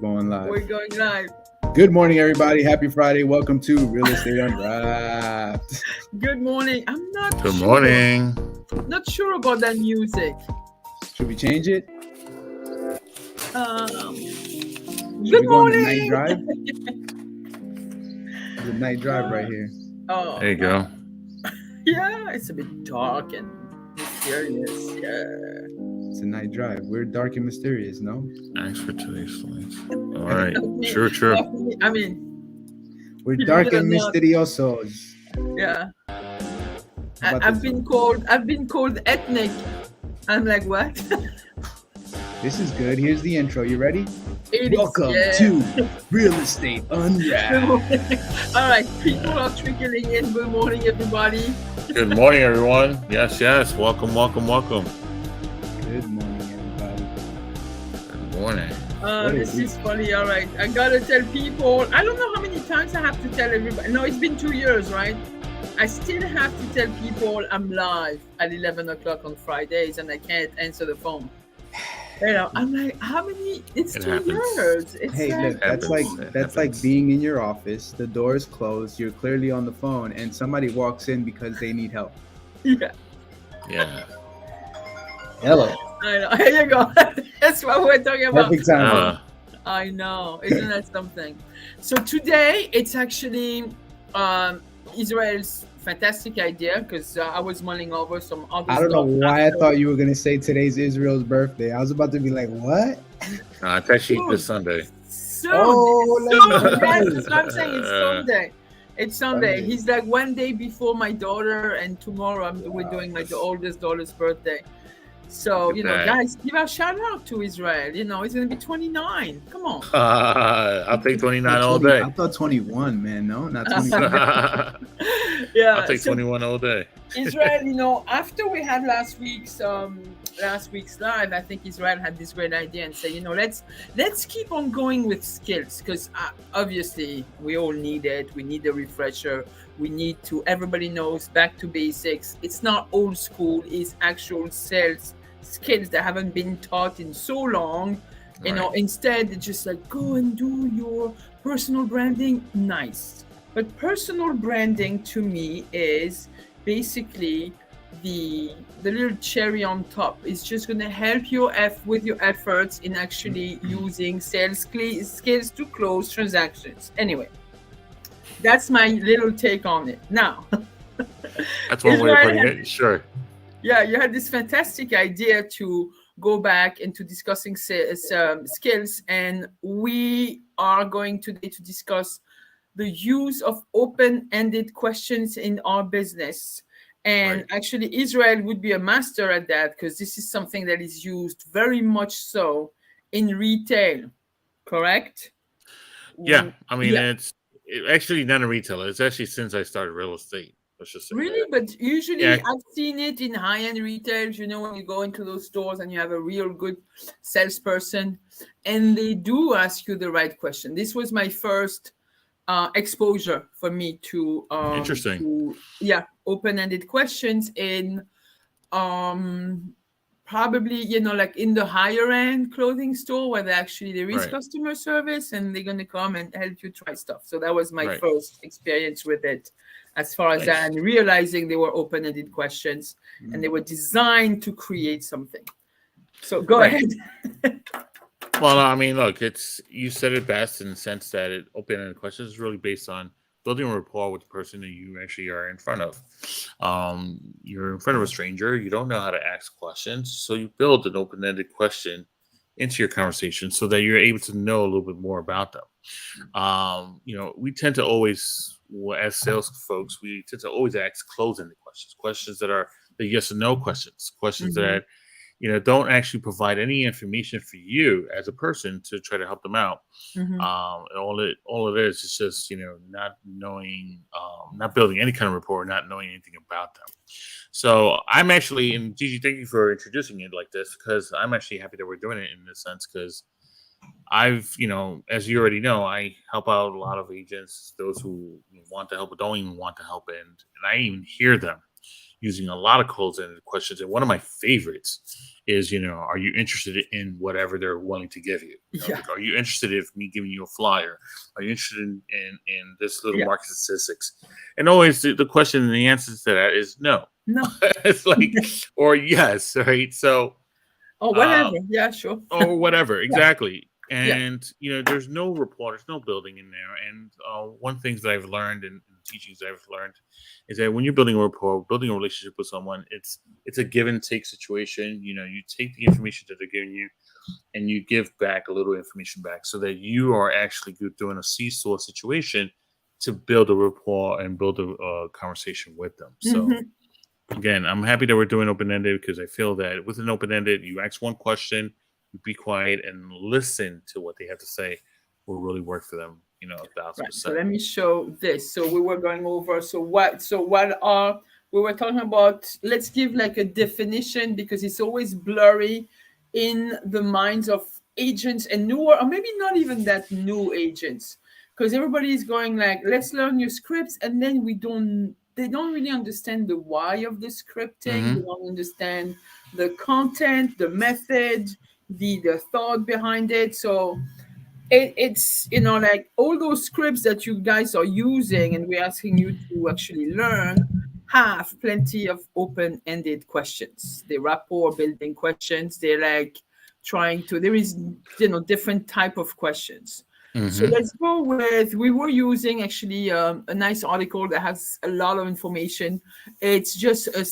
going live. We're going live. Good morning, everybody. Happy Friday. Welcome to Real Estate Unwrapped. Good morning. I'm not Good sure. morning. Not sure about that music. Should we change it? Good Should we go on the morning. night drive? The night drive right here. Oh, There you go. yeah, it's a bit dark and mysterious. Yeah. It's a night drive. We're dark and mysterious, no? Thanks for today's slides. All right. Me- True. I mean, We're Believe dark it or and not. misteriosos. yeah. How about I've this been called ethnic. I'm like, what? This is good. Here's the intro. You ready? It is, Welcome yeah. to Real Estate Unwrapped. Good morning. All right, people are trickling in. Good morning, everybody. Good morning, everyone. Yes. Welcome. Good morning, everybody. Good morning. What This is is funny. All right, I gotta tell people. I don't know how many times I have to tell everybody. No, it's been 2 years, right? I still have to tell people I'm live at 11 o'clock on Fridays, and I can't answer the phone. You know, I'm like, how many? It's It 2 happens. years. It's Hey, look, that's happens. like being in your office. The door is closed. You're clearly on the phone, and somebody walks in because they need help. yeah. Yeah. Hello. I know. Here you go. That's what we're talking about. Perfect time. I know, isn't that something? So today it's actually Israel's fantastic idea because I was mulling over some other I don't know stuff why I after. thought you were gonna say today's Israel's birthday. I was about to be like, what? It's actually this Sunday. Soon. Oh, Soon. let's go. That's what I'm saying. It's Sunday. It's Sunday. Sunday. He's like one day before my daughter, and tomorrow we're doing my oldest daughter's birthday. So, Look you at know, that. guys, give a shout out to Israel. You know, he's going to be 29. Come on. I'll take 29 all day. I thought 21, man. No, not 21. Yeah. I'll take so 21 all day. Israel, you know, after we had last week's live, I think Israel had this great idea and said, you know, let's keep on going with skills because obviously we all need it. We need a refresher. We need to. Everybody knows back to basics. It's not old school. It's actual sales skills that haven't been taught in so long. You know, instead it's just like go and do your personal branding. Nice, but personal branding to me is basically the little cherry on top. It's just going to help you with your efforts in actually using sales skills to close transactions. Anyway, that's my little take on it. Now, That's one way of Israel putting had- it. Sure. yeah, you had this fantastic idea to go back into discussing skills, and we are going today to discuss the use of open-ended questions in our business. And Right. actually, Israel would be a master at that because this is something that is used very much so in retail, correct? Yeah. I mean, Yeah. it's actually not a retailer. It's actually since I started real estate. Let's just say Really? that. But usually Yeah. I've seen it in high-end retail, you know, when you go into those stores and you have a real good salesperson and they do ask you the right question. This was my first exposure for me to Interesting. open-ended questions in probably, you know, like in the higher end clothing store where there is Right. customer service and they're going to come and help you try stuff. So that was my Right. first experience with it as far as Nice. that, and realizing they were open-ended questions and they were designed to create something. So go Right. ahead. Well, I mean, look, you said it best in the sense that open-ended questions is really based on building a rapport with the person that you actually are in front of. You're in front of a stranger. You don't know how to ask questions, so you build an open-ended question into your conversation so that you're able to know a little bit more about them. You know, we tend to always, as sales folks, we tend to always ask close-ended questions that are the yes or no questions Mhm. that don't actually provide any information for you as a person to try to help them out. Mhm. And all it is just not knowing, not building any kind of rapport, not knowing anything about them. So I'm actually, and Gigi, thank you for introducing it like this, because I'm actually happy that we're doing it in this sense, because I've, as you already know, I help out a lot of agents, those who want to help but don't even want to help, and I even hear them. using a lot of closed-ended questions. And one of my favorites is, are you interested in whatever they're willing to give you? Yeah. Like, are you interested in me giving you a flyer? Are you interested in this little Yeah. market statistics? And always the question and the answer to that is no. No. It's like, or yes, right? So, Or whatever. Yeah, sure. or whatever, Yeah. exactly. Yeah. And there's no rapport, there's no building in there. And one things that I've learned and teachings that I've learned is that when you're building a rapport, building a relationship with someone, it's a give and take situation. You take the information that they're giving you, and you give back a little information back, so that you are actually doing a seesaw situation to build a rapport and build a conversation with them. So. Mhm. Again, I'm happy that we're doing open-ended because I feel that with an open-ended, you ask one question, you be quiet and listen to what they have to say will really work for them, 1,000%. Right. So let me show this. So we were going over. So what are we were talking about? Let's give like a definition, because it's always blurry in the minds of agents and newer, or maybe not even that new agents, because everybody is going like, let's learn your scripts, and then they don't really understand the why of the scripting. They don't understand the content, the method, the thought behind it. So it's like all those scripts that you guys are using and we're asking you to actually learn have plenty of open-ended questions. They're rapport building questions. They're like there is different type of questions. So let's go with, we were using actually a nice article that has a lot of information. It's just a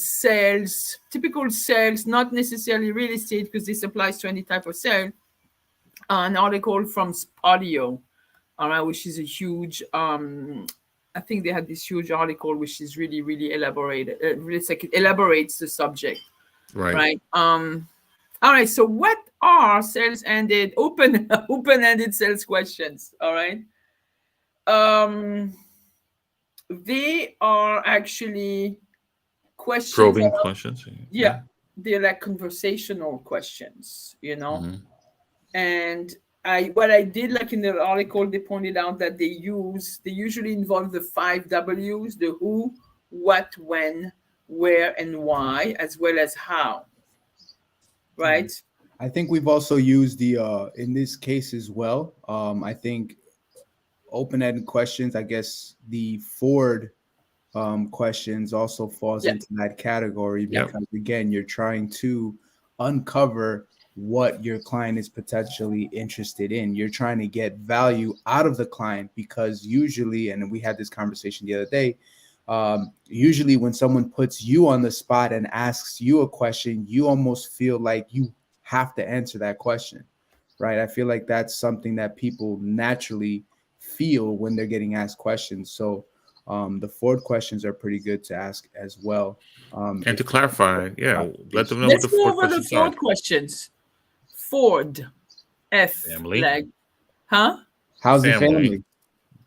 typical sales, not necessarily real estate, because this applies to any type of sale. An article from Spodio, all right, which is a huge, I think they had this huge article which is really, really elaborated. It's like it elaborates the subject, right? All right. So, what are sales-ended, open-ended sales questions? All right. They are actually questions. Probing questions. Yeah, they're like conversational questions, And what I did, like in the article, they pointed out that they usually involve the 5 W's: the who, what, when, where, and why, as well as how. Right? I think we've also used the in this case as well. I think open-ended questions, I guess the Ford questions also falls into that category, because again, you're trying to uncover what your client is potentially interested in. You're trying to get value out of the client, because usually, and we had this conversation the other day, usually when someone puts you on the spot and asks you a question, you almost feel like you have to answer that question, right? I feel like that's something that people naturally feel when they're getting asked questions. So the Ford questions are pretty good to ask as well. And to clarify, let them know Let's what the go Ford over the questions Ford are. questions. Ford, Family. like, huh? How's the family?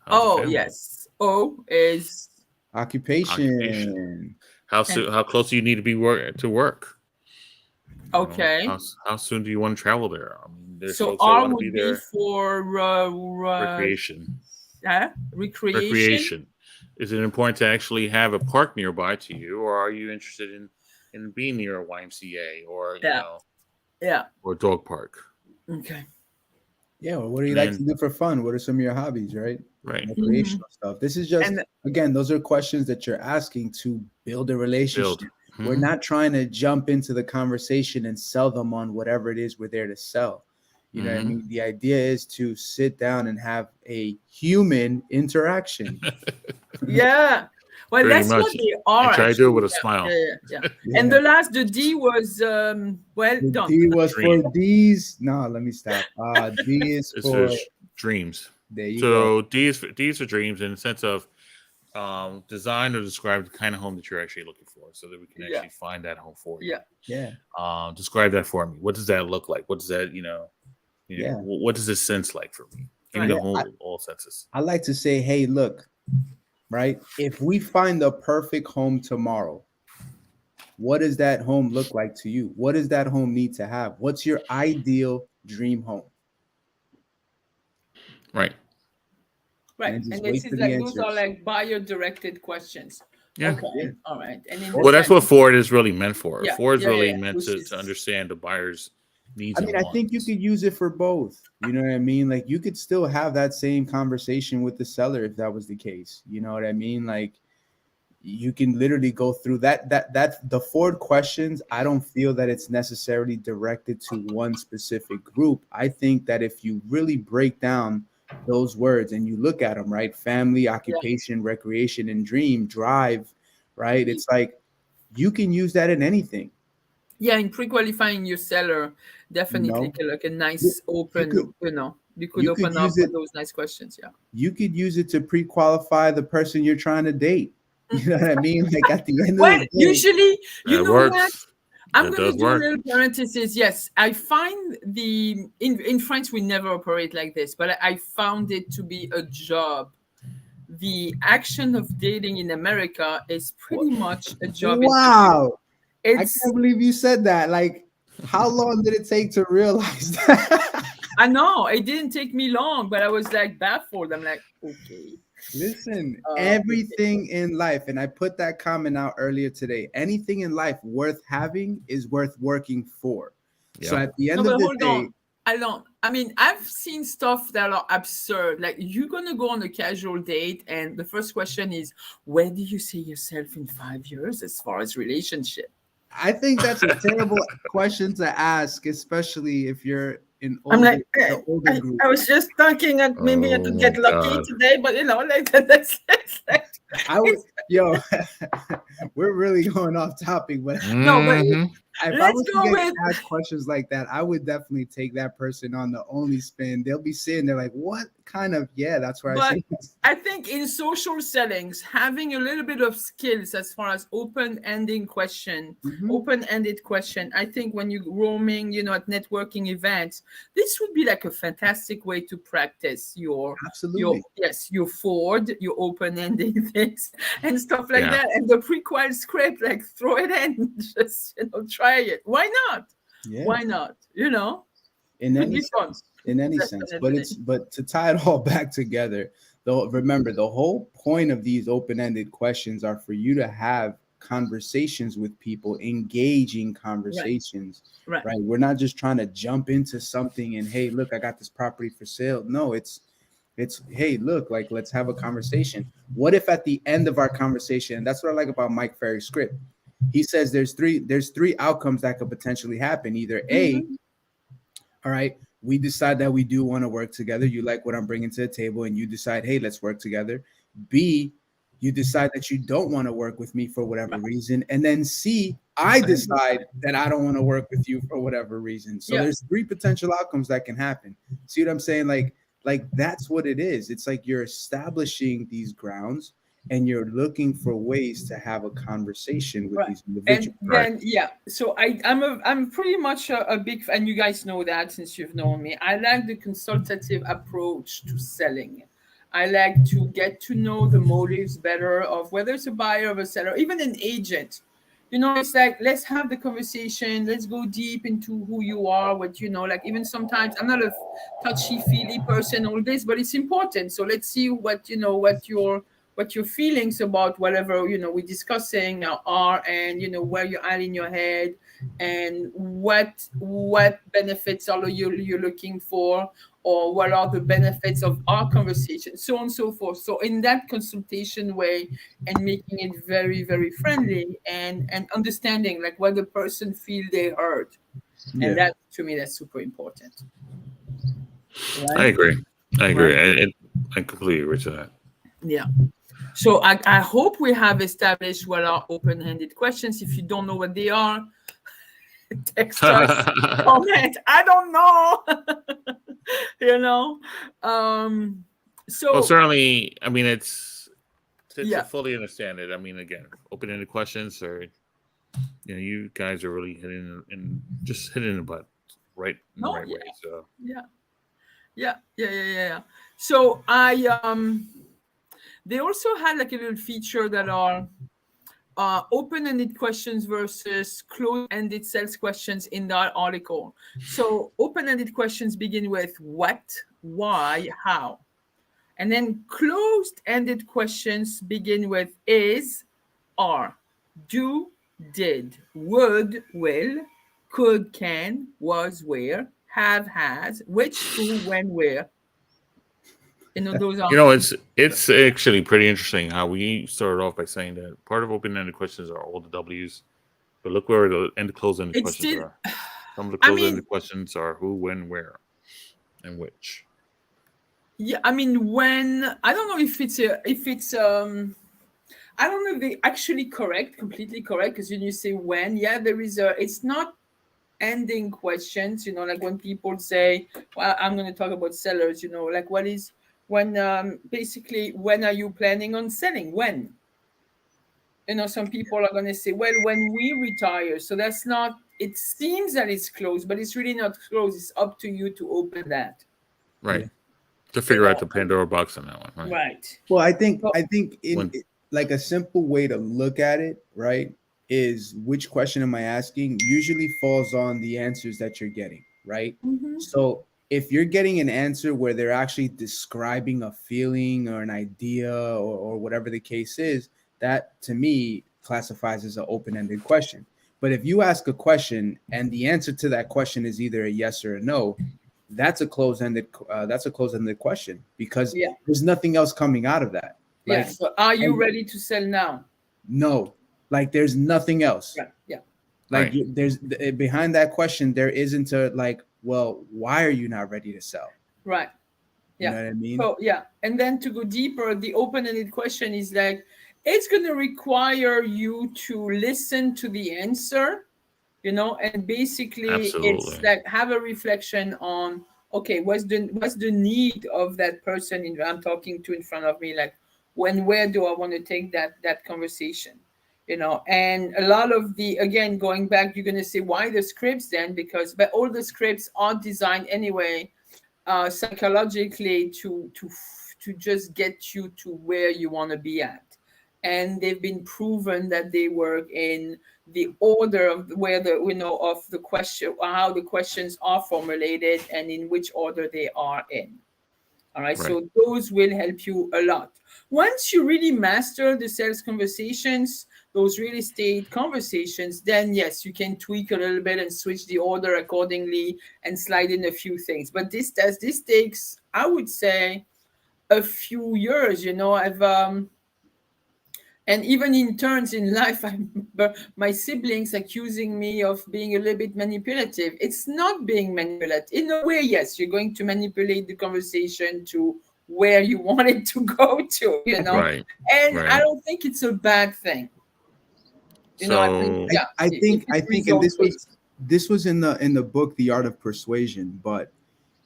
How's the family? Yes. O is occupation. How close do you need to be to work? Okay. How soon do you want to travel there? I mean, there's So folks that R want to would be be there for recreation. Recreation. Is it important to actually have a park nearby to you, or are you interested in being near a YMCA or or a dog park? Okay. Yeah, well, what do you like to do for fun? What are some of your hobbies, right? Right. Recreational stuff. This is just, again, those are questions that you're asking to build a relationship. We're not trying to jump into the conversation and sell them on whatever it is we're there to sell. You know what I mean? The idea is to sit down and have a human interaction. Yeah. Well, Pretty that's much. what they are. And try to do it with a smile. Yeah. And the D was well the done. D was for these. No, let me stop. D is for dreams. There you go. So D is for dreams, in the sense of design or describe the kind of home that you're actually looking for, so that we can actually find that home for you. Yeah. Describe that for me. What does that look like? What does that, what does this sense like for me? Give me the whole all senses. I like to say, hey, look, right? If we find the perfect home tomorrow, what does that home look like to you? What does that home need to have? What's your ideal dream home? Right. And this is like, those are like buyer-directed questions. Yeah. Okay. Yeah. All right. And in the Well, that's second, what Ford is really meant for. yeah, Ford's yeah, yeah, really yeah. meant Which to is understand the buyer's needs I and mean, I think you wants. could use it for both. You know what I mean? Like you could still have that same conversation with the seller if that was the case. You know what I mean? Like you can literally go through that the Ford questions. I don't feel that it's necessarily directed to one specific group. I think that if you really break down those words and you look at them, right? Family, yeah. occupation, recreation, and dream, drive, right? It's like you can use that in anything, Yeah, in pre-qualifying your seller, you definitely know. like a You, nice you could open, you could you could open up use with it those nice questions. Yeah. you could use it to pre-qualify the person you're trying to date. You know what I mean? Like at the end of Well, the day, usually, you That know what? works. I'm That going to does do a work. little parenthesis. Yes, I find in France we never operate like this, but I found it to be a job. The action of dating in America is pretty much a job interview. wow. I It's can't believe you said that. Like, how long did it take to realize that? I know it didn't take me long, but I was like baffled. I'm like, okay, Listen, okay. everything in life, and I put that comment out earlier today. Anything in life worth having is worth working for. So Yeah. at the No, end but of the hold day, on. I don't. I mean, I've seen stuff that are absurd. Like you're gonna go on a casual date, and the first question is, "Where do you see yourself in 5 years as far as relationship?" I think that's a terrible question to ask, especially if you're in I'm older like, the older group. I was just thinking that maybe I Oh could my get lucky God. today, but like that's like, I would, it's, yo, we're really going off topic, but no, but Hmm. if I let's was to go get with asked questions like that, I would definitely take that person on the only spin. They'll be sitting there like, what kind of, yeah, that's where I but see this. I think in social settings, having a little bit of skills as far as Mhm. open-ended question. I think when you're roaming, at networking events, this would be like a fantastic way to practice your Absolutely. yes, your forward, your open-ended things and stuff like Yeah. that. And the prequel script, like throw it in, just try it. Why not? Yeah. Why not? In Could any be fun. sense. In any sense. Definitely. But to tie it all back together, though, remember the whole point of these open-ended questions are for you to have conversations with people, engaging Right. conversations, Right. right? We're not just trying to jump into something and hey, look, I got this property for sale. No, it's hey, look, like let's have a conversation. What if at the end of our conversation, and that's what I like about Mike Ferry's script. He says there's three outcomes that could potentially happen. Either A, Mhm. all right, we decide that we do want to work together. You like what I'm bringing to the table, and you decide, hey, let's work together. B, you decide that you don't want to work with me for whatever Right. reason. And then C, I I agree. decide that I don't want to work with you for whatever reason. So Yeah. there's three potential outcomes that can happen. See what I'm saying? Like that's what it is. It's like you're establishing these grounds and you're looking for ways to have a conversation with Right. these And individuals. Right. then yeah, so I'm pretty much a big and you guys know that since you've known me. I like the consultative approach to selling. I like to get to know the motives better of whether it's a buyer or a seller, even an agent. It's like let's have the conversation, let's go deep into who you are, what like even sometimes I'm not a touchy-feely person all this, but it's important. So let's see what your feelings about whatever we're discussing are, and where you're at in your head, and what benefits are you're looking for, or what are the benefits of our conversation, so on and so forth. So in that consultation way, and making it very very friendly, and understanding like what the person feel they heard, and Yeah. that to me that's super important, I right? agree. I Right. agree. I completely agree to that. Yeah. So I hope we have established what are open-ended questions. If you don't know what they are, text us, comment. I don't know. you know. Well, So certainly. I mean, it's to yeah. fully understand it. I mean, again, open-ended questions are, you guys are really hitting the butt right in the No, right yeah, way. So yeah, yeah. So they also had like a little feature that are open-ended questions versus closed-ended sales questions in that article. So open-ended questions begin with what, why, how. And then closed-ended questions begin with is, are do, did, would, will, could, can, was, where, have, has, which, who, when, where. Those are. It's actually pretty interesting how we started off by saying that part of open-ended questions are all the W's, but look where the end close-ended It's questions still. are. Some of the I mean, close-ended questions are who, when, where, and which. yeah. I mean, when I don't know if it's. I don't know if they actually correct, completely correct, because when you say when, yeah, there is a. It's not ending questions. Like when people say, "Well, I'm going to talk about sellers." Like what is when basically when are you planning on selling? When? Some people are going to say, well, when we retire. So that's not, it seems that it's closed, but it's really not closed. It's up to you to open that. Right. Yeah. To You figure out know, the Pandora box on that one, right? right. Well, I think So, in When like a simple way to look at it, right, is which question am I asking usually falls on the answers that you're getting, right? mhm. So if you're getting an answer where they're actually describing a feeling or an idea or whatever the case is, that to me classifies as an open-ended question. But if you ask a question and the answer to that question is either a yes or a no, that's a closed-ended question because Yeah. there's nothing else coming out of that. Yeah. Like, So are you and ready to sell now? no, like there's nothing else. Right. Yeah. Like right, there's behind that question, there isn't a like, well, why are you not ready to sell? Right. You know Yeah. what I mean? So yeah. And then to go deeper, the open-ended question is like, it's going to require you to listen to the answer, and basically it's absolutely, like have a reflection on, okay, what's the need of that person I'm talking to in front of me, like where do I want to take that conversation, and a lot of the, again, going back, you're going to say why the scripts then, because but all the scripts are designed anyway, psychologically to just get you to where you want to be at, and they've been proven that they work in the order of where the of the question, how the questions are formulated, and in which order they are in. All right, right, so those will help you a lot. Once you really master the sales conversations, those real estate conversations, then yes, you can tweak a little bit and switch the order accordingly and slide in a few things. But this takes, I would say, a few years. I've and even in turns in life, I remember my siblings accusing me of being a little bit manipulative. It's not being manipulative. In a way, yes, you're going to manipulate the conversation to where you want it to go to. right, And I right. don't think it's a bad thing. I think, So yeah, if I it's think, and result based. this was in the book, The Art of Persuasion. But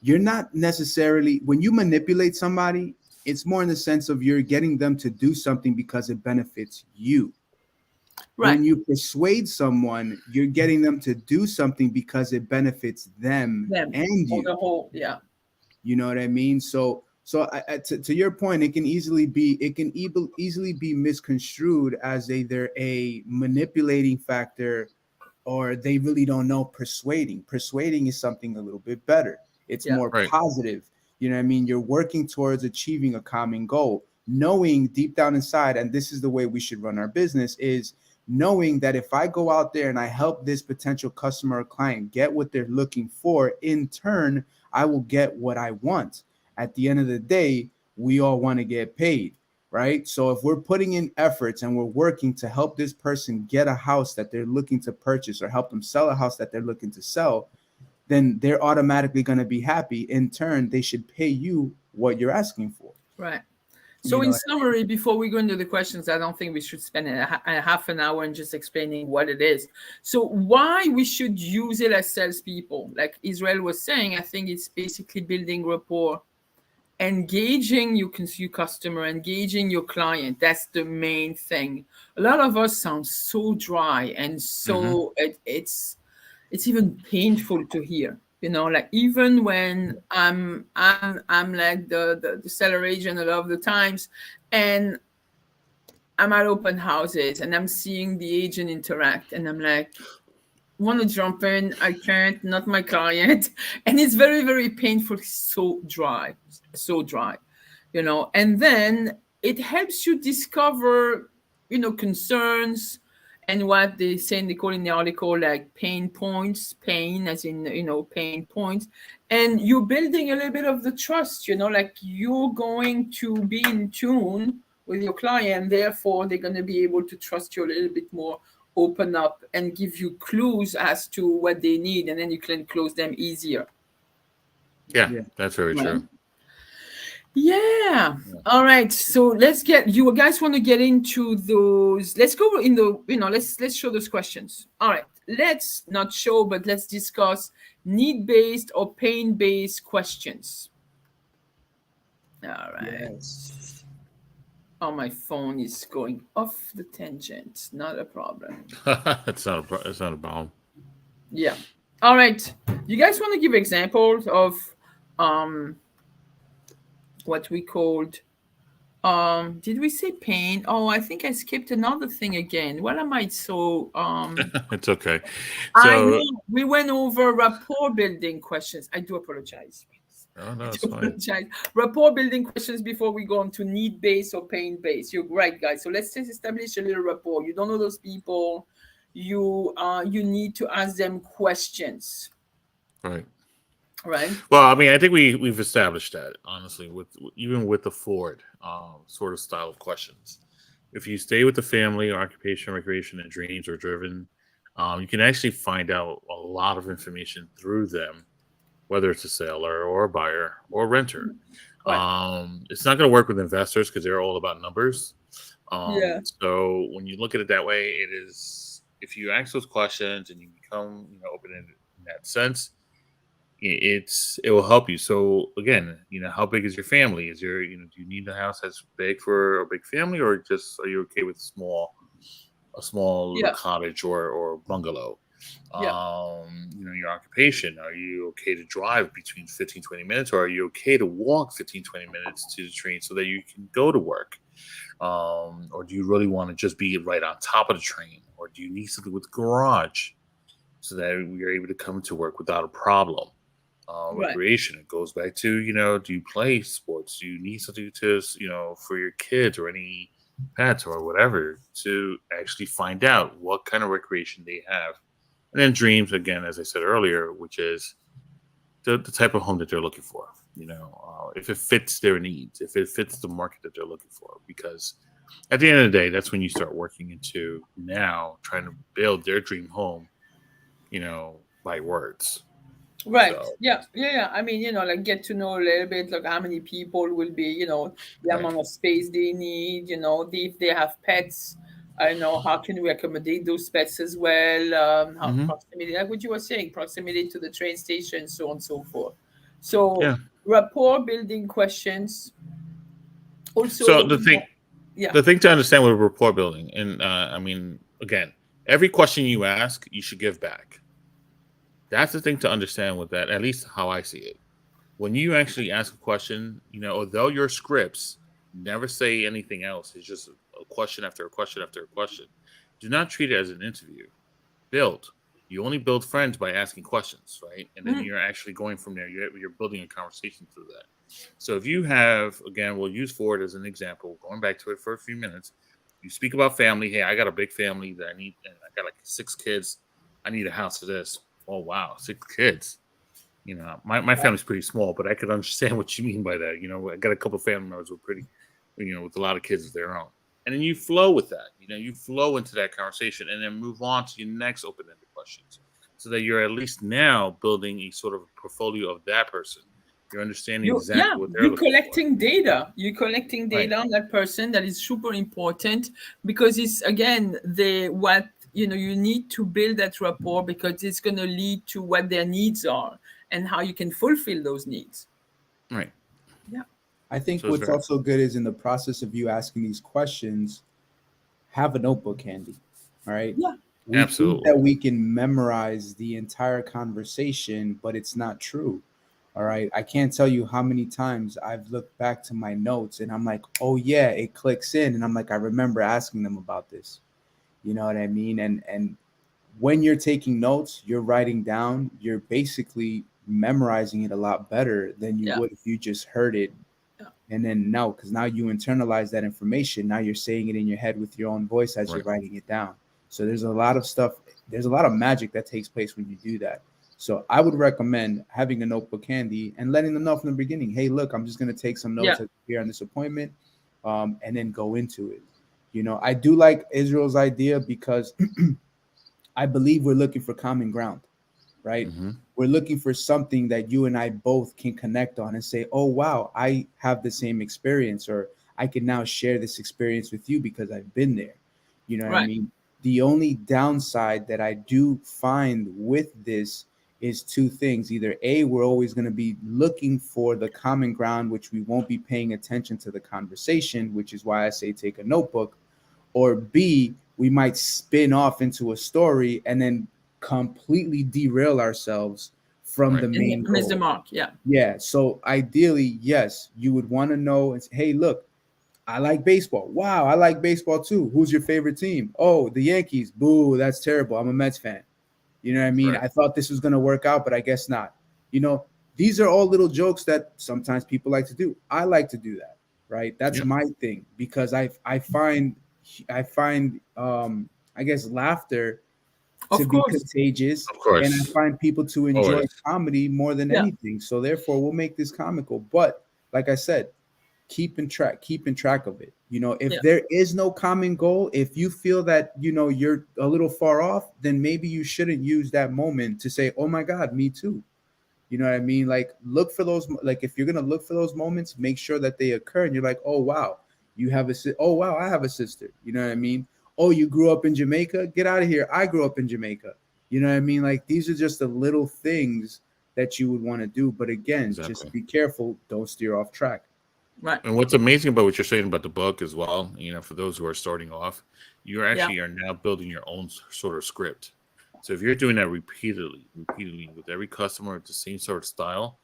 you're not necessarily when you manipulate somebody, it's more in the sense of you're getting them to do something because it benefits you. Right. When you persuade someone, you're getting them to do something because it benefits them Them and or you. the whole, yeah. You know what I mean? So to your point, it can easily easily be misconstrued as either a manipulating factor or they really don't know persuading. Persuading is something a little bit better. It's Yeah. more right, positive. You know what I mean? You're working towards achieving a common goal, knowing deep down inside, and this is the way we should run our business, is knowing that if I go out there and I help this potential customer or client get what they're looking for, in turn, I will get what I want. At the end of the day, we all want to get paid, right? So if we're putting in efforts and we're working to help this person get a house that they're looking to purchase or help them sell a house that they're looking to sell, then they're automatically going to be happy. In turn, they should pay you what you're asking for. Right. You So, in know, summary, before we go into the questions, I don't think we should spend a half an hour in just explaining what it is. So, why we should use it as salespeople, like Israel was saying, I think it's basically building rapport, engaging your customer, engaging your client. That's the main thing. A lot of us sound so dry and hmm so it's even painful to hear, like even when I'm like the seller agent a lot of the times, and I'm at open houses and I'm seeing the agent interact, and I'm like, want to jump in, I can't, not my client. And it's very, very painful, so dry, so dry. And then it helps you discover concerns, and what they say, they call in the article like pain points, pain as in, pain points. And you're building a little bit of the trust, like you're going to be in tune with your client. Therefore, they're going to be able to trust you a little bit more, open up and give you clues as to what they need. And then you can close them easier. Yeah, Yeah. that's very Right. true. Yeah. All right. So let's get, you guys want to get into those. Let's go in the, let's show those questions. All right. Let's not show, but let's discuss need-based or pain-based questions. All right. Yes. Oh, my phone is going off the tangent. Not a problem. That's not a problem. Yeah. All right. You guys want to give examples of what we called did we say pain? Oh, I think I skipped another thing again. What am I so It's okay. I So, know we went over rapport building questions. I do apologize. oh no, I it's do fine. apologize. Rapport building questions before we go on to need based or pain based. You're right, guys. So let's just establish a little rapport. You don't know those people. You need to ask them questions, Right. right? Well, I mean, I think we've established that honestly, with even with the Ford sort of style of questions. If you stay with the family, or occupation, recreation, and dreams are driven, you can actually find out a lot of information through them, whether it's a seller or a buyer or a renter. Right. It's not going to work with investors because they're all about numbers. Yeah. So when you look at it that way, it is, if you ask those questions and you become open in that sense, it will help you. So again, how big is your family? Is your do you need a house that's big for a big family, or just are you okay with a small little Yeah. cottage or bungalow? Yeah. Your occupation, are you okay to drive between 15-20 minutes, or are you okay to walk 15-20 minutes to the train so that you can go to work? Or do you really want to just be right on top of the train, or do you need something with garage so that you're able to come to work without a problem? Right. Recreation, it goes back to, do you play sports? Do you need something to, for your kids or any pets or whatever, to actually find out what kind of recreation they have? And then dreams, again, as I said earlier, which is the type of home that they're looking for, if it fits their needs, if it fits the market that they're looking for. Because at the end of the day, that's when you start working into now trying to build their dream home, by words. Right. So, Yeah. I mean, like get to know a little bit, like how many people will be, the right. amount of space they need, if they have pets, I know how can we accommodate those pets as well, how Hmm. proximity, like what you were saying, proximity to the train station, so on and so forth. So Yeah. rapport building questions. So Also, yeah, the thing to understand with rapport building, and I mean, again, every question you ask, you should give back. That's the thing to understand with that, at least how I see it. When you actually ask a question, although your scripts never say anything else, it's just a question after a question after a question. Do not treat it as an interview. Build. You only build friends by asking questions, right? And then Mm, you're actually going from there. You're building a conversation through that. So if you have, again, we'll use Ford as an example, going back to it for a few minutes. You speak about family. Hey, I got a big family that I need, and I got like 6 kids. I need a house for this. Oh, wow, 6 kids. My family's pretty small, but I could understand what you mean by that. I got a couple of family members with pretty, with a lot of kids of their own. And then you flow with that. You flow into that conversation and then move on to your next open-ended questions, so that you're at least now building a sort of portfolio of that person. You're understanding exactly what they're you're looking for. collecting data. You're collecting Right. data on that person. That is super important because it's again the what you need to build that rapport because it's going to lead to what their needs are and how you can fulfill those needs. Right. Yeah. I think So it's what's very also good is in the process of you asking these questions, have a notebook handy. All right. Yeah. We think absolutely. that we can memorize the entire conversation, but it's not true. All right. I can't tell you how many times I've looked back to my notes and I'm like, oh yeah, it clicks in. And I'm like, I remember asking them about this. You know what I mean? And when you're taking notes, you're writing down, you're basically memorizing it a lot better than you Yeah. would if you just heard it And then no, because now you internalize that information. Now you're saying it in your head with your own voice as you're Right. writing it down. So there's a lot of stuff, there's a lot of magic that takes place when you do that. So I would recommend having a notebook handy and letting them know from the beginning, hey, look, I'm just going to take some Yeah. notes here on this appointment, and then go into it. I do like Israel's idea because I believe we're looking for common ground, right? Mm-hmm. We're looking for something that you and I both can connect on and say, oh, wow, I have the same experience, or I can now share this experience with you because I've been there. You know what I Right. mean? The only downside that I do find with this is two things. Either A, we're always going to be looking for the common ground, which we won't be paying attention to the conversation, which is why I say take a notebook, or B, we might spin off into a story and then completely derail ourselves from the Right. main Miss the goal. mark. Yeah. Yeah. So ideally, yes, you would want to know and say, hey, look, I like baseball. Wow, I like baseball too. Who's your favorite team? Oh, the Yankees. Boo, that's terrible. I'm a Mets fan. You know what I mean? Right. I thought this was going to work out, but I guess not. You know, these are all little jokes that sometimes people like to do. I like to do that, right? That's Yeah. my thing because I find I guess laughter to Of be course. contagious, Of and I course. find people to enjoy Always. comedy more than Yeah. anything. So therefore, we'll make this comical. But like I said, keeping track of it. If Yeah. there is no common goal, if you feel that you're a little far off, then maybe you shouldn't use that moment to say, oh my god, me too. You know what I mean? Like, look for those, like, if you're gonna look for those moments, make sure that they occur and you're like, oh wow, you have oh wow, I have a sister. You know what I mean? Oh, you grew up in Jamaica? Get out of here. I grew up in Jamaica. You know what I mean? Like, these are just the little things that you would want to do, but again, just Exactly. be careful, don't steer off track. Right. And what's amazing about what you're saying about the book as well, for those who are starting off, you Yeah. actually are now building your own sort of script. So if you're doing that repeatedly with every customer with the same sort of style,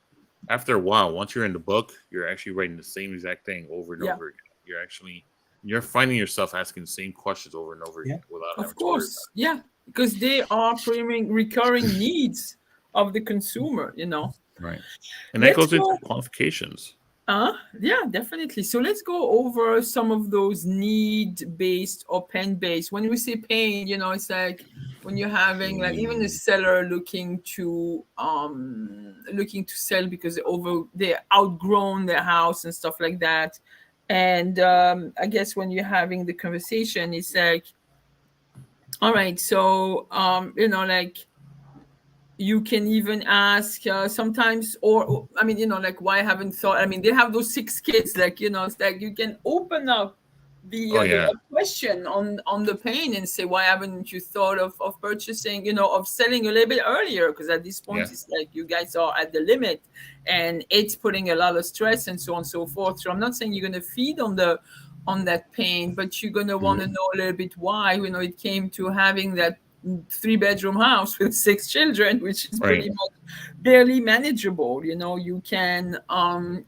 after a while, once you're in the book, you're actually writing the same exact thing over and Yeah. over again. You're finding yourself asking the same questions over and over Yeah. again without Of having to worry course. Yeah. Because they are recurring needs of the consumer. about it. Right. And that Let's goes into go. qualifications. Yeah, definitely. So let's go over some of those need-based or pain-based. When we say pain, it's like when you're having like even a seller looking to sell because they're outgrown their house and stuff like that. And I guess when you're having the conversation, it's like, all right, so like you can even ask sometimes, or I mean, like, why haven't thought? I mean, they have those 6 kids, like, it's like you can open up Oh the yeah. question on the pain and say, why haven't you thought of purchasing, of selling a little bit earlier? Because at this point, Yeah. it's like you guys are at the limit, and it's putting a lot of stress and so on and so forth. So I'm not saying you're going to feed on that pain, but you're going to want to know a little bit why it came to having that 3-bedroom house with 6 children, which is Right. pretty much barely manageable. You can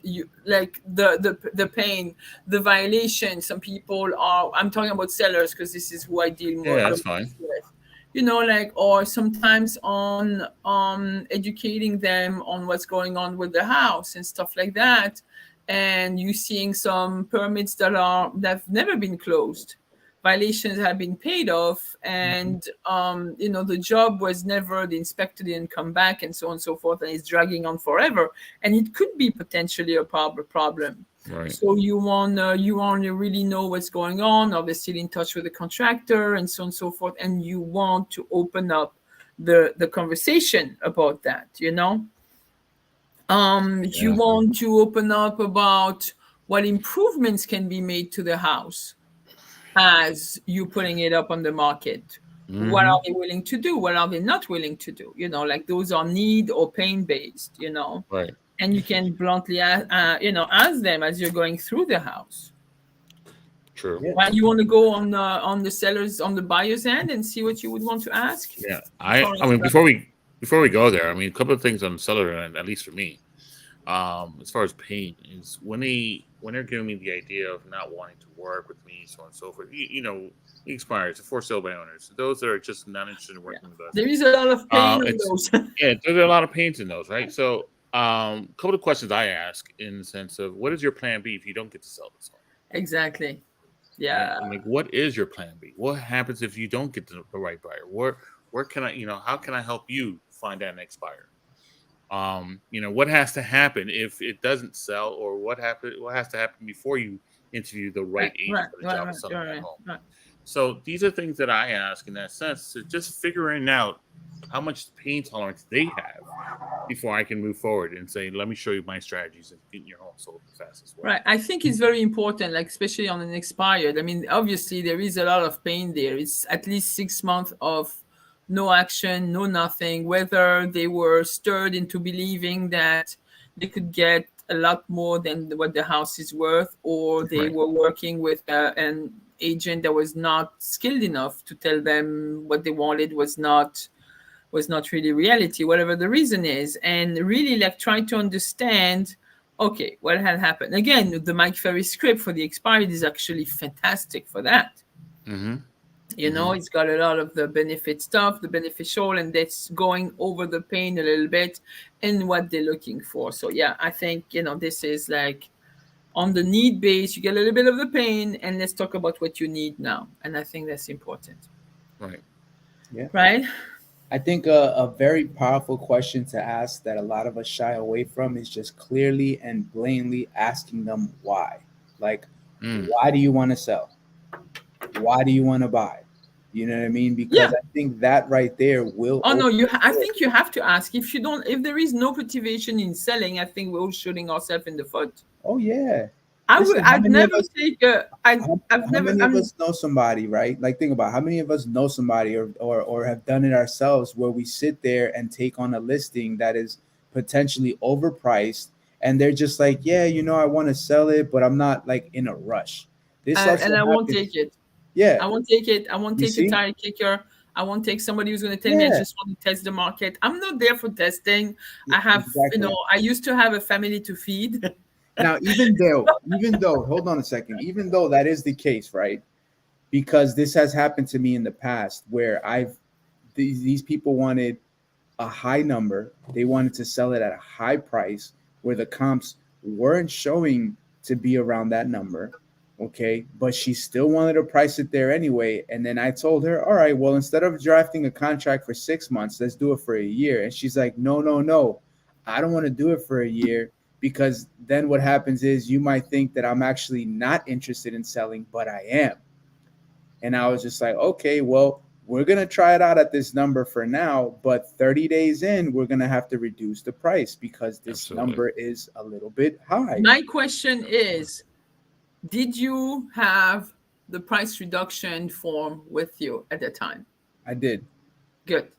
you like the pain, the violation. Some people are, I'm talking about sellers because this is who I deal Yeah, the that's most fine. with. Like, or sometimes on educating them on what's going on with the house and stuff like that, and you seeing some permits that've never been closed, violations have been paid off, and the job was never, the inspector didn't come back, and so on and so forth, and it's dragging on forever, and it could be potentially a problem. Right. So you want to really know what's going on. Are they still in touch with the contractor, and so on and so forth, and you want to open up the conversation about that. You Yeah. want to open up about what improvements can be made to the house as you putting it up on the market. What Hmm. are they willing to do? What are they not willing to do? Like, those are need or pain based. Right. And you can bluntly ask them as you're going through the house. True. Yeah. Well, you want to go on the sellers, on the buyer's end, and see what you would want to ask. Yeah. All I right, mean, before we go there, I mean, a couple of things on the seller end, at least for me. As far as pain is when they're giving me the idea of not wanting to work with me, so on and so forth. The expires, for sale by owners, those that are just not interested in working with us. there is a lot of pain on It's those. Yeah, there's a lot of pains in those, right? So Couple of questions I ask in the sense of what is your plan B if you don't get to sell this home? Exactly. Right? Yeah. I'm like, what is your plan B? What happens if you don't get the right buyer? Where can I, how can I help you find that next buyer? What has to happen if it doesn't sell, or what has to happen before you interview the right Right, agent right, for the right, job of right, selling that right, home. right. So these are things that I ask in that sense, so just figuring out how much pain tolerance they have before I can move forward and say, let me show you my strategies of getting your home sold the fastest way. Right. I think it's very important, like especially on an expired. I mean, obviously there is a lot of pain there. It's at least 6 months of no action, no nothing. Whether they were stirred into believing that they could get a lot more than what the house is worth, or they Right. were working with an agent that was not skilled enough to tell them what they wanted was not really reality, whatever the reason is, and really like trying to understand, okay, what had happened. Again, the Mike Ferry script for the expired is actually fantastic for that. Mm-hmm. It's got a lot of the benefit stuff, the beneficial, and that's going over the pain a little bit and what they're looking for. So yeah, I think this is like on the need base, you get a little bit of the pain, and let's talk about what you need now. And I think that's important, Right. Yeah. right? I think a very powerful question to ask that a lot of us shy away from is just clearly and blatantly asking them why. Like, Mm. why do you want to sell? Why do you want to buy? You know what I mean? Because Yeah. I think that right there will Oh no, open the I door. think you have to ask. If there is no motivation in selling, I think we're all shooting ourselves in the foot. Oh yeah. I would. Listen, how I'd many of never us take a. I've how never. many of I'm. us know somebody, right? Like think about how many of us know somebody or have done it ourselves where we sit there and take on a listing that is potentially overpriced and they're just like, yeah, I want to sell it, but I'm not like in a rush. This also And I won't happens. take it. Yeah. I won't take it. I won't You take a see? tire kicker. I won't take somebody who's going to tell me I Yeah. just want to test the market. I'm not there for testing. I have, Exactly. I used to have a family to feed. Now, even though, hold on a second, even though that is the case, right? Because this has happened to me in the past where these people wanted a high number. They wanted to sell it at a high price where the comps weren't showing to be around that number. Okay. But she still wanted to price it there anyway. And then I told her, all right, well, instead of drafting a contract for 6 months, let's do it for a year. And she's like, no, no, no. I don't want to do it for a year because then what happens is you might think that I'm actually not interested in selling, but I am. And I was just like, okay, well, we're going to try it out at this number for now, but 30 days in, we're going to have to reduce the price because this Absolutely. number is a little bit high. My question is, did you have the price reduction form with you at the time? I did. Good.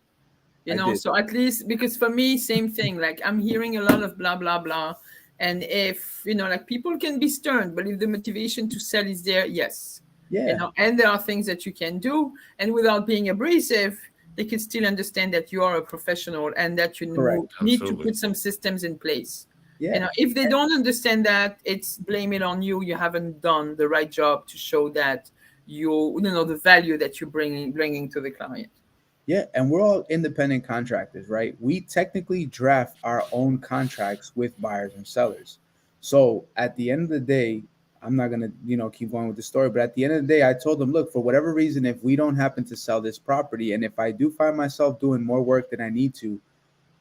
I did. So at least, because for me, same thing. Like I'm hearing a lot of blah, blah, blah. And if, like people can be stern, but if the motivation to sell is there, yes. Yeah, And there are things that you can do. And without being abrasive, they can still understand that you are a professional and that you correct. need to Absolutely. put some systems in place. Yeah. If they don't understand that, it's blame it on you. You haven't done the right job to show that the value that you're bringing to the client. Yeah, and we're all independent contractors, right? We technically draft our own contracts with buyers and sellers. So at the end of the day, I'm not gonna, keep going with the story, but at the end of the day, I told them, look, for whatever reason, if we don't happen to sell this property, and if I do find myself doing more work than I need to,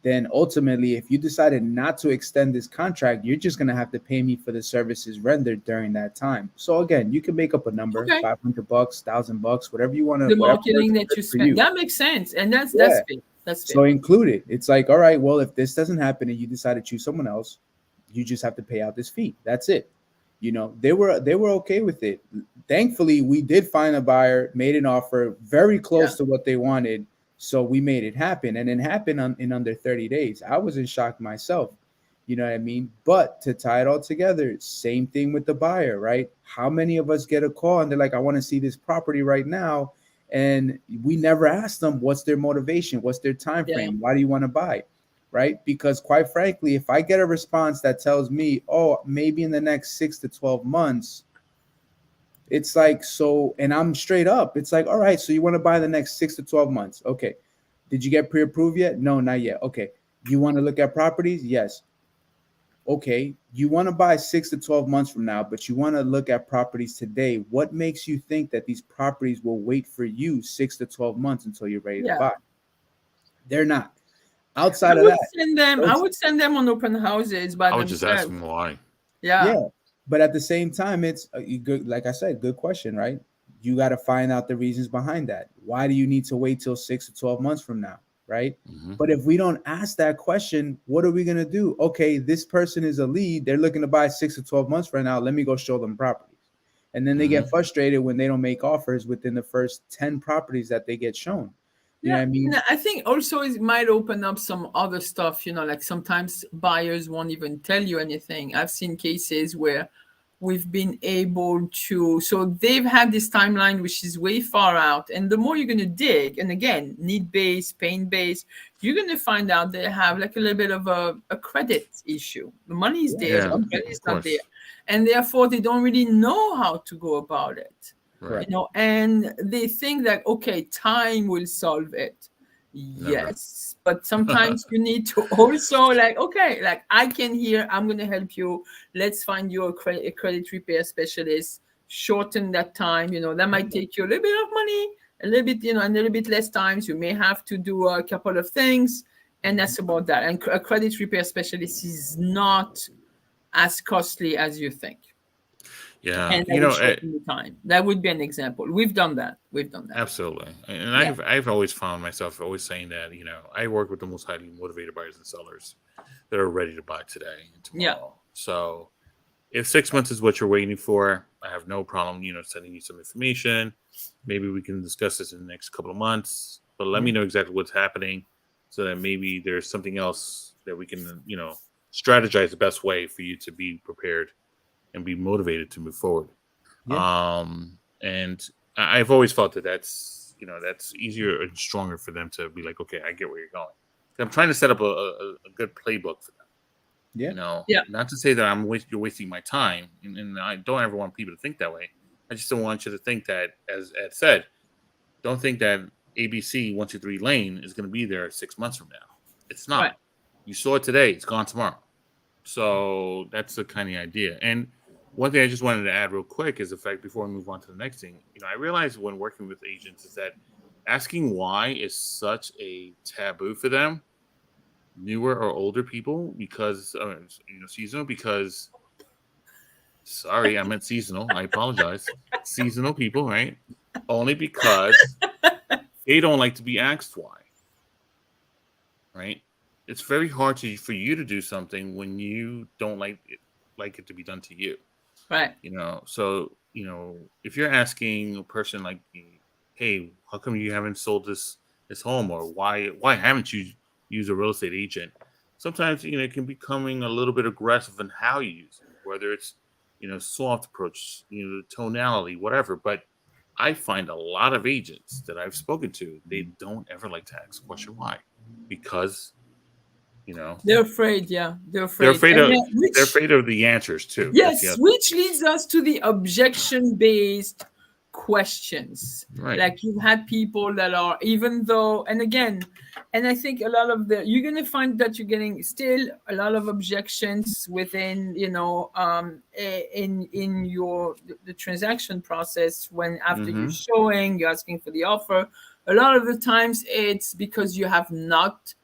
then ultimately, if you decided not to extend this contract, you're just going to have to pay me for the services rendered during that time. So again, you can make up a number, Okay. $500, $1,000, whatever you want to, The whatever marketing works that you good for spend, you. that makes sense. And that's Yeah. fair. That's fair. So include it. It's like, all right, well, if this doesn't happen and you decide to choose someone else, you just have to pay out this fee. That's it. They were okay with it. Thankfully, we did find a buyer, made an offer very close to what they wanted. So we made it happen, and it happened in under 30 days. I was in shock myself. You know what I mean? But to tie it all together, same thing with the buyer, right? How many of us get a call and they're like, I want to see this property right now. And we never ask them what's their motivation, what's their time Yeah. frame, why do you want to buy? Right? Because quite frankly, if I get a response that tells me, oh, maybe in the next 6 to 12 months, it's like, so, and I'm straight up. It's like, all right, so you want to buy the next 6 to 12 months. Okay. Did you get pre-approved yet? No, not yet. Okay. You want to look at properties? Yes. okay, you want to buy 6 to 12 months from now, but you want to look at properties today. What makes you think that these properties will wait for you 6 to 12 months until you're ready to Yeah. buy? They're not. I Outside of would that, send them. I those- would send them on open houses by I would just ask themselves. them why. Yeah. yeah, but at the same time, it's good. Like I said, good question, right? You got to find out the reasons behind that. Why do you need to wait till 6 to 12 months from now, right? Mhm. But if we don't ask that question, what are we going to do? Okay, this person is a lead. They're looking to buy 6 to 12 months from now. Let me go show them properties. And then they get frustrated when they don't make offers within the first 10 properties that they get shown. You know what I mean? And I think also it might open up some other stuff, like sometimes buyers won't even tell you anything. I've seen cases where we've been able to, so they've had this timeline which is way far out. And the more you're going to dig, and again, need based, pain based, you're going to find out they have like a little bit of a credit issue. The money is there, Yeah, but of credit is not course. there. And therefore, they don't really know how to go about it. Right. And they think that, okay, time will solve it. Never. Yes, but sometimes you need to also okay, I can hear, I'm going to help you. Let's find you a credit repair specialist, shorten that time. That might take you a little bit of money, a little bit, and a little bit less times. You may have to do a couple of things, and that's about that. And a credit repair specialist is not as costly as you think. Yeah, And that would shorten the time. That would be an example. We've done that. Absolutely. And Yeah. I've always found myself always saying that, I work with the most highly motivated buyers and sellers that are ready to buy today and tomorrow. Yeah. So if 6 months is what you're waiting for, I have no problem, sending you some information. Maybe we can discuss this in the next couple of months, but let me know exactly what's happening so that maybe there's something else that we can, strategize the best way for you to be prepared and be motivated to move forward. Yeah. And I've always felt that that's easier and stronger for them to be like, okay, I get where you're going. I'm trying to set up a good playbook for them. Yeah. Yeah. Not to say that you're wasting my time, and I don't ever want people to think that way. I just don't want you to think that, as Ed said, don't think that ABC 123 Lane is going to be there 6 months from now. It's not. Right. You saw it today; it's gone tomorrow. So that's the kind of idea. And one thing I just wanted to add real quick is the fact, before we move on to the next thing, I realized when working with agents is that asking why is such a taboo for them, newer or older people, because seasonal. Because sorry, I meant seasonal. I apologize. Seasonal people, right? Only because they don't like to be asked why, right? It's very hard for you to do something when you don't like it to be done to you. Right. So, if you're asking a person like, hey, how come you haven't sold this home, or why haven't you used a real estate agent? Sometimes, it can be becoming a little bit aggressive in how you use it, whether it's, soft approach, tonality, whatever. But I find a lot of agents that I've spoken to, they don't ever like to ask the question why, because they're afraid. Yeah, they're afraid. They're afraid of the answers too. Yes, which leads us to the objection-based questions. Right. Like you've had people that are, even though, and again, and I think a lot of you're gonna find that you're getting still a lot of objections within, in your the transaction process when after you're showing, you're asking for the offer. A lot of the times it's because you have not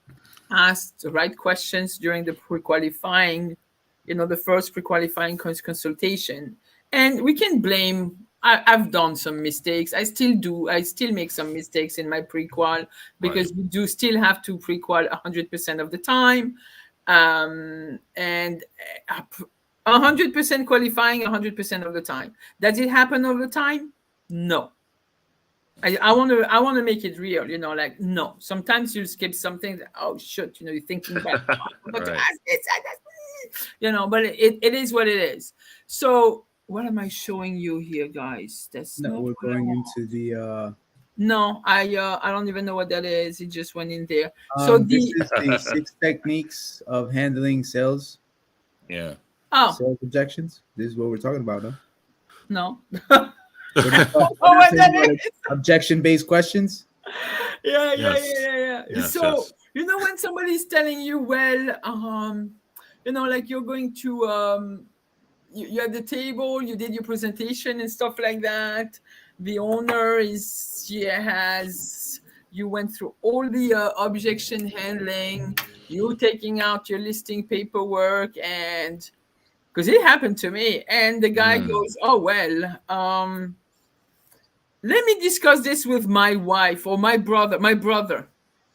asked the right questions during the pre-qualifying, the first pre-qualifying consultation. And we can blame, I've done some mistakes. I still do. I still make some mistakes in my pre-qual because we do still have to pre-qual 100% of the time. And 100% qualifying 100% of the time. Does it happen all the time? No. I want to make it real, no. Sometimes you skip something. Oh shit, you're thinking back. But Right. But it is what it is. So what am I showing you here, guys? That's No, not we're what I going want. into the No, I don't even know what that is. It just went in there. So this is the 6 techniques of handling sales sales objections. This is what we're talking about, huh? No. Objection-based questions. Yeah. Yes, So yes. when somebody's telling you, well, like you're going to you're at the table, you did your presentation and stuff like that. The owner is she has you went through all the objection handling, you taking out your listing paperwork, and because it happened to me, and the guy goes, oh well, let me discuss this with my wife or my brother.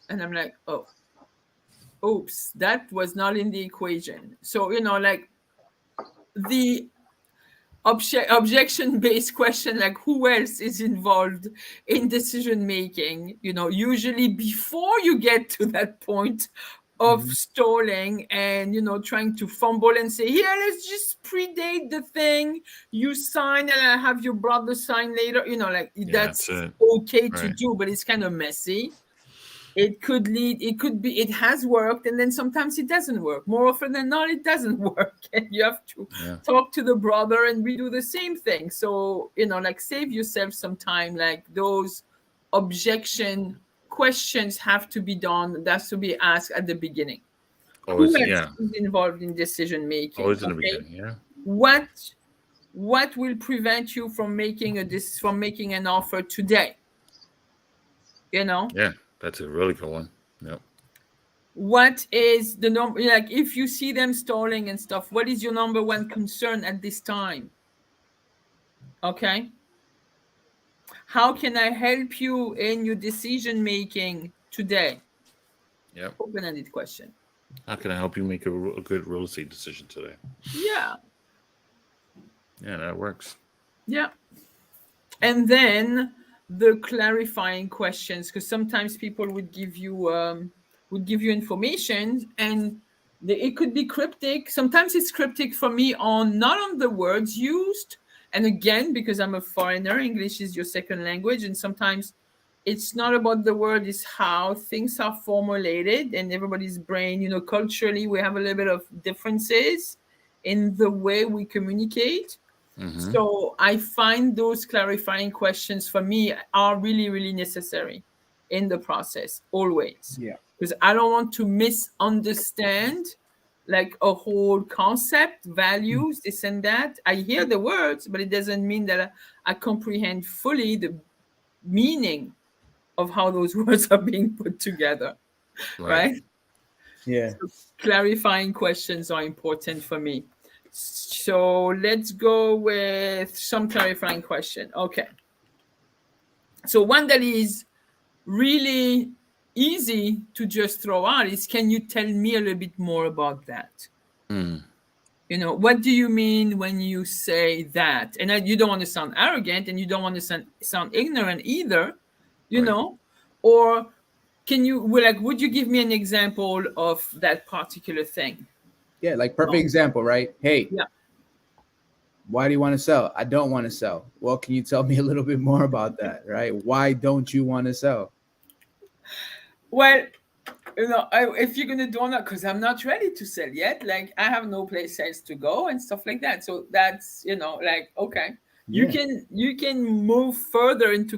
And I'm like, oh, oops, that was not in the equation. So like the objection based question, like who else is involved in decision making, usually before you get to that point of Mhm. stalling and trying to fumble and say, here, let's just predate the thing, you sign and I have your brother sign later, like Yeah, that's that's it. okay to Right. do, but it's kind of messy. It has worked, and then sometimes it doesn't work. More often than not, it doesn't work, and you have to Yeah. talk to the brother and redo the same thing. So like save yourself some time. Like those objection questions have to be done. That's to be asked at the beginning. Who Always, else yeah. is involved in decision making? Always in the Okay, beginning. Yeah. what what will prevent you from making an offer today? You know Yeah. That's a really good one. Yep. what is the number, like if you see them stalling and stuff, what is your number one concern at this time? Okay, how can I help you in your decision making today? Yep. Open-ended question. How can I help you make a good real estate decision today? Yeah, Yeah, that works. yeah. And then the clarifying questions, because sometimes people would give you information, and it could be cryptic. Sometimes it's cryptic for me on not on the words used, and again, because I'm a foreigner, English is your second language, and sometimes it's not about the word, it's how things are formulated, and everybody's brain, culturally we have a little bit of differences in the way we communicate. Mm-hmm. So I find those clarifying questions for me are really, really necessary in the process, always. Yeah. Because I don't want to misunderstand like a whole concept, values, this and that. I hear the words, but it doesn't mean that I comprehend fully the meaning of how those words are being put together, Right. right? Yeah. So clarifying questions are important for me. So let's go with some clarifying question. Okay. So one that is really easy to just throw out is, can you tell me a little bit more about that? Mm. What do you mean when you say that? And you don't want to sound arrogant, and you don't want to sound ignorant either, Right. or would you give me an example of that particular thing? Yeah. Like perfect example, right? Hey, Yeah. why do you want to sell? I don't want to sell. Well, can you tell me a little bit more about that, right? Why don't you want to sell? Well, if you're gonna do that, because I'm not ready to sell yet, like I have no place else to go and stuff like that. So that's like, okay, you Yeah. can move further into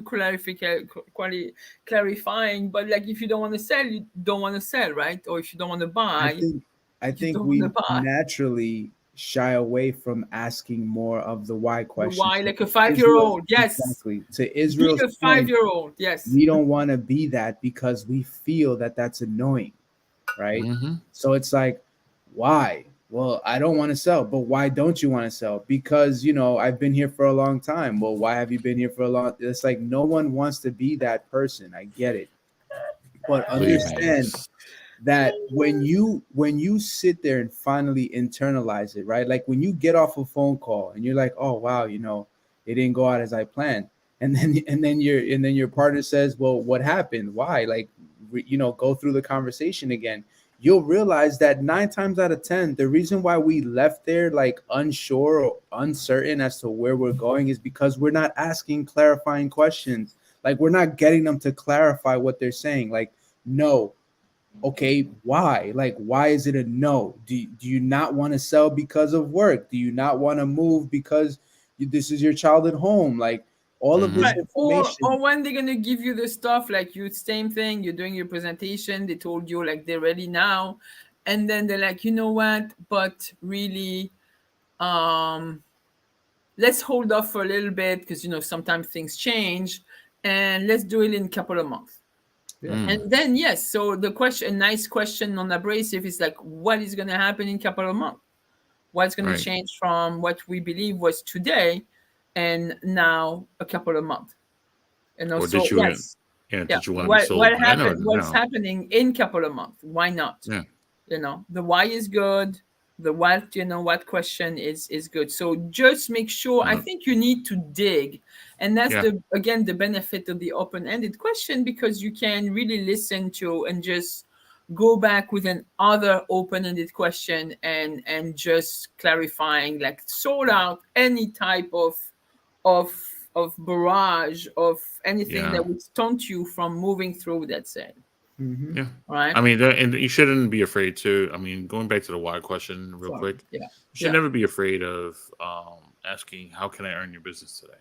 clarifying, but like if you don't want to sell, you don't want to sell, right? Or if you don't want to I buy, think I you think don't want to we buy. naturally shy away from asking more of the why The question. why, like a Israel, 5-year-old, yes, exactly. To being Israel's a point, 5-year-old, yes. we don't want to be that because we feel that that's annoying, right? Mm-hmm. So it's like, why? Well, I don't want to sell, but why don't you want to sell? Because I've been here for a long time. Well, why have you been here for a long? It's like no one wants to be that person. I get it, but Believe me, understand that when you sit there and finally internalize it, right? Like when you get off a phone call and you're like, oh wow, it didn't go out as I planned, and then your partner says, well, what happened? Why? Like, go through the conversation again. You'll realize that 9 times out of 10, the reason why we left there like unsure or uncertain as to where we're going is because we're not asking clarifying questions. Like we're not getting them to clarify what they're saying. Like, no, okay, why? Like, why is it a no? Do you not want to sell because of work? Do you not want to move because this is your childhood home? Like, all of this Mm-hmm. Right. Or information. when they're gonna give you the stuff, like you same thing, you're doing your presentation, they told you like they're ready now. and then they're like, you know what, but really, um let's hold off for a little bit because sometimes things change, and let's do it in a couple of months. Yeah. And then yes, so the question, a nice question, non-abrasive, is like, what is going to happen in a couple of months? What's going to change from what we believe was today and now a couple of months? Or So did you, yes, did you want to be sold? what happened? What's happening in a couple of months? Why not? Yeah. The why is good. The what question is good. So just make sure. I think you need to dig, and that's the benefit of the open-ended question, because you can really listen to and just go back with an other open-ended question and just clarifying, like, sort out any type of barrage of anything that would stunt you from moving through that sale. Mm-hmm. Yeah. Right. I mean, and you shouldn't be afraid to. I mean, going back to the why question real quick. Yeah. You should never be afraid of asking, "How can I earn your business today?"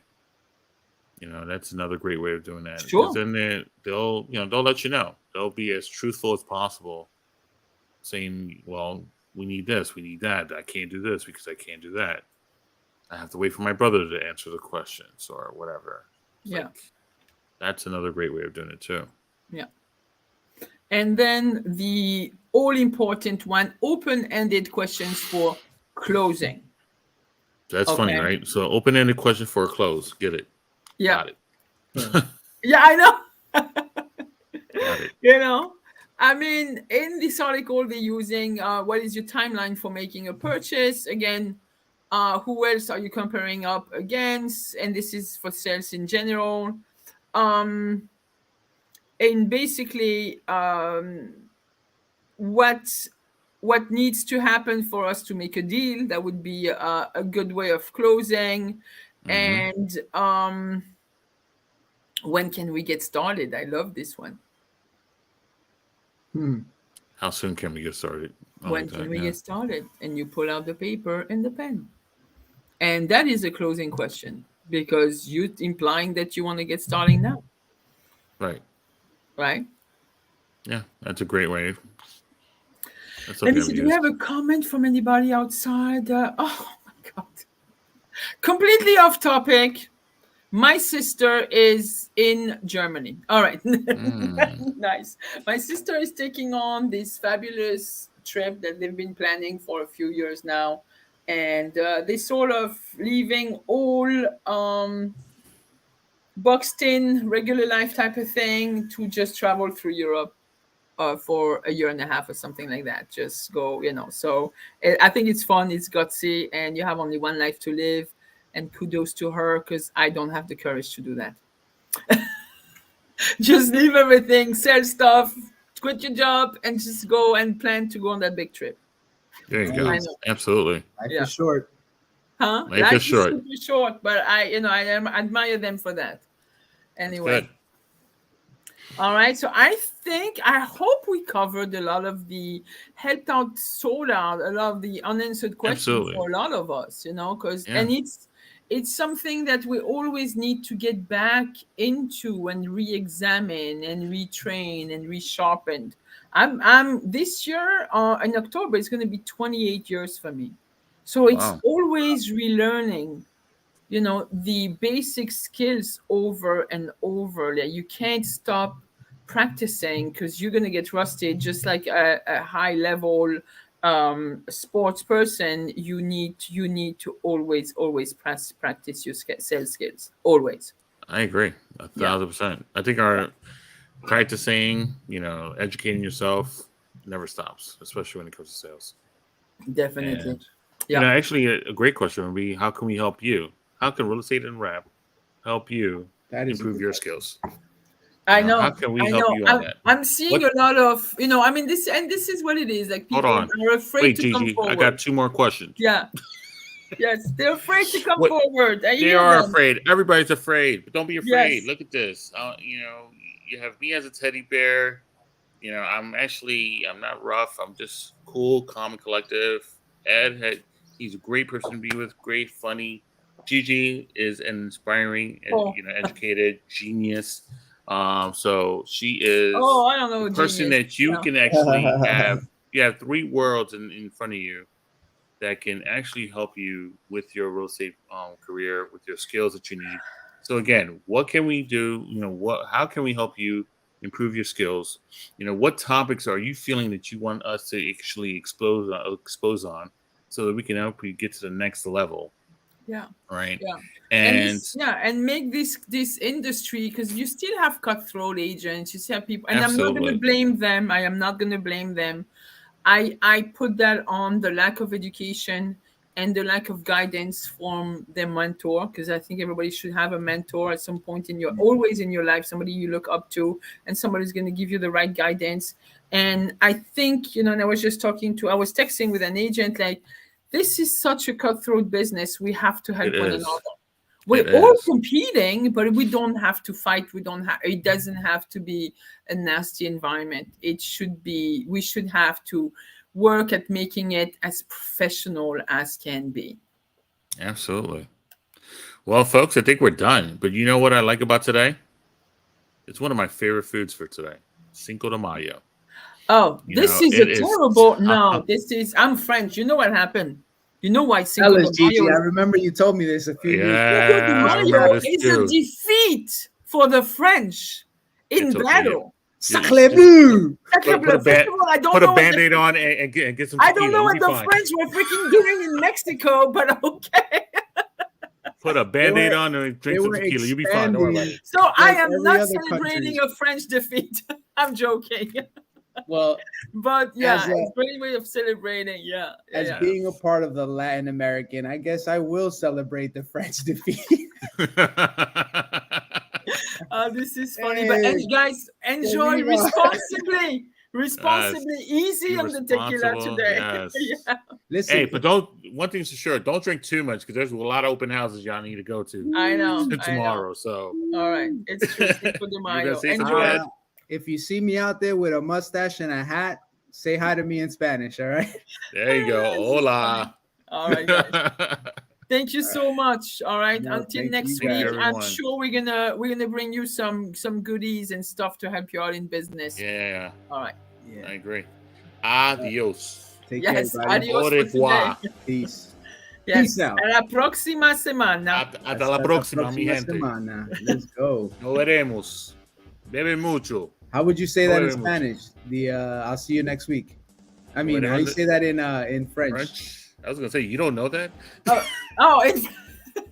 That's another great way of doing that. Sure. Because then they'll let you know. They'll be as truthful as possible, saying, "Well, we need this, we need that. I can't do this because I can't do that. I have to wait for my brother to answer the questions or whatever." That's another great way of doing it too. Yeah. And then the all-important one, open-ended questions for closing. That's funny, right? So open-ended question for a close. Get it? Yeah. Got it. Yeah, I know. Got it. I mean, in this article, they're using what is your timeline for making a purchase? Again, who else are you comparing up against? And this is for sales in general. And basically, what needs to happen for us to make a deal? That would be a good way of closing. And when can we get started? I love this one. How soon can we get started? When can we get started? And you pull out the paper and the pen. And that is a closing question, because you're implying that you want to get starting now. Right. Right? Yeah, that's a great way. Let me see, do we have a comment from anybody outside? Oh my God. Completely off topic. My sister is in Germany. All right. Nice. My sister is taking on this fabulous trip that they've been planning for a few years now. And they sort of leaving all boxed in regular life type of thing to just travel through Europe for a year and a half or something like that. Just go, So I think it's fun. It's gutsy, and you have only one life to live. And kudos to her, because I don't have the courage to do that. Just leave everything, sell stuff, quit your job, and just go and plan to go on that big trip. There you go. Absolutely. Life is short. Huh? Life is short. Super short, but I admire them for that. Anyway. Good. All right. So I hope we covered a lot of helped out, sold out a lot of the unanswered questions for a lot of us, because, and it's something that we always need to get back into and re-examine and retrain and resharpen. I'm this year in October, it's going to be 28 years for me. So it's always relearning, the basic skills over and over. You can't stop practicing, because you're going to get rusted. Just like a high level sports person, you need to always practice your sales skills. Always. I agree 1,000%. I think our practicing, educating yourself never stops, especially when it comes to sales. Definitely. And, actually, a great question would be, how can we help you? How can Real Estate Unwrapped help you improve your skills? I know. How can we help you on that? I'm seeing a lot of, this is what it is. Like, people are afraid to come forward. I got 2 more questions. Yeah. Yes, they're afraid to come forward. They are afraid. Everybody's afraid, but don't be afraid. Yes. Look at this. You have me as a teddy bear. I'm not rough. I'm just cool, calm, and collective. He's a great person to be with. Great, funny. Gigi is an inspiring and educated genius. So she is I don't know, the person genius. that you can actually have you have 3 worlds in front of you that can actually help you with your real estate career, with your skills that you need. So again, what can we do? How can we help you improve your skills? What topics are you feeling that you want us to actually expose on, so that we can help you get to the next level? Yeah. Right. Yeah. And and make this industry, because you still have cutthroat agents, you still have people, and Absolutely. I'm not going to blame them. I am not going to blame them. I put that on the lack of education and the lack of guidance from their mentor, because I think everybody should have a mentor at some point always in your life, somebody you look up to, and somebody's going to give you the right guidance. And I think, and I was texting with an agent, like, this is such a cutthroat business. We have to help one another. We're all competing, but we don't have to fight. It doesn't have to be a nasty environment. We should have to work at making it as professional as can be. Absolutely. Well, folks, I think we're done. But you know what I like about today? It's one of my favorite foods for today. Cinco de Mayo. Oh, this is a terrible. No, I'm French. You know what happened? You know why Cinco de Mayo? I remember you told me this a few years ago. Cinco de Mayo is a defeat for the French in battle. Sacre bleu! Put a Band-Aid on and get some tequila. I don't know what the French were freaking doing in Mexico, but okay. Put a Band-Aid on and drink some tequila. You'll be fine. Don't worry about it. So I am not celebrating a French defeat. I'm joking. Well, but yeah, it's a great way of celebrating. Yeah. As being a part of the Latin American, I guess I will celebrate the French defeat. This is funny, but guys, enjoy responsibly. Easy on the tequila today. Yes. Yeah. Listen, hey, but one thing's for sure, don't drink too much, because there's a lot of open houses y'all need to go to. I know. Tomorrow, so. All right, it's true. Cinco de Mayo. Enjoy. If you see me out there with a mustache and a hat, say hi to me in Spanish, all right? There you go. Hola. All right, guys. Thank you so much. All right. Until next week, I'm sure we're gonna bring you some goodies and stuff to help you out in business. Yeah. All right. Yeah. I agree. Adios. Take care, everybody. Adios. Au revoir. Peace. Yes. Peace out. A la próxima semana. Hasta la próxima, mi gente. Let's go. Nos veremos. Bebe mucho. How would you say that in Spanish? I'll see you next week. I mean, how do you say that in French? I was gonna say, you don't know that? It's.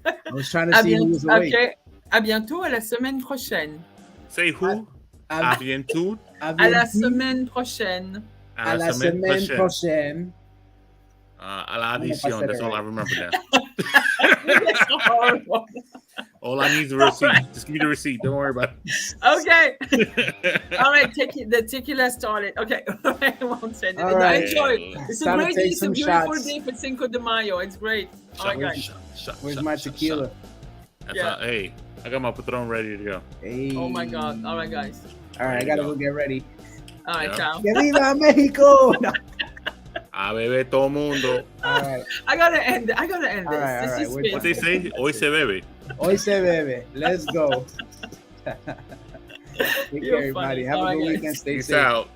I was trying to see who was awake. Okay. À bientôt, à la semaine prochaine. Say who? À bientôt. À la semaine prochaine. À la semaine prochaine. A la adición. That's all I remember now. That's horrible. All I need is a receipt. Just give me the receipt. Don't worry about it. Okay. All right. The tequila started. Okay. I won't say that. Right. Enjoy. It's a great day. It's a beautiful day for Cinco de Mayo. It's great. All right, guys. Where's my tequila? Hey, I got my Patron ready to go. Hey. Oh my God. All right, guys. All right, I gotta go get ready. All right, ciao. Que viva Mexico! A bebe todo mundo. All right. I gotta end this. All right. What they say? Hoy se bebe. Hoy se bebe. Let's go. Take care, everybody. Have a good weekend. Stay safe. Peace out.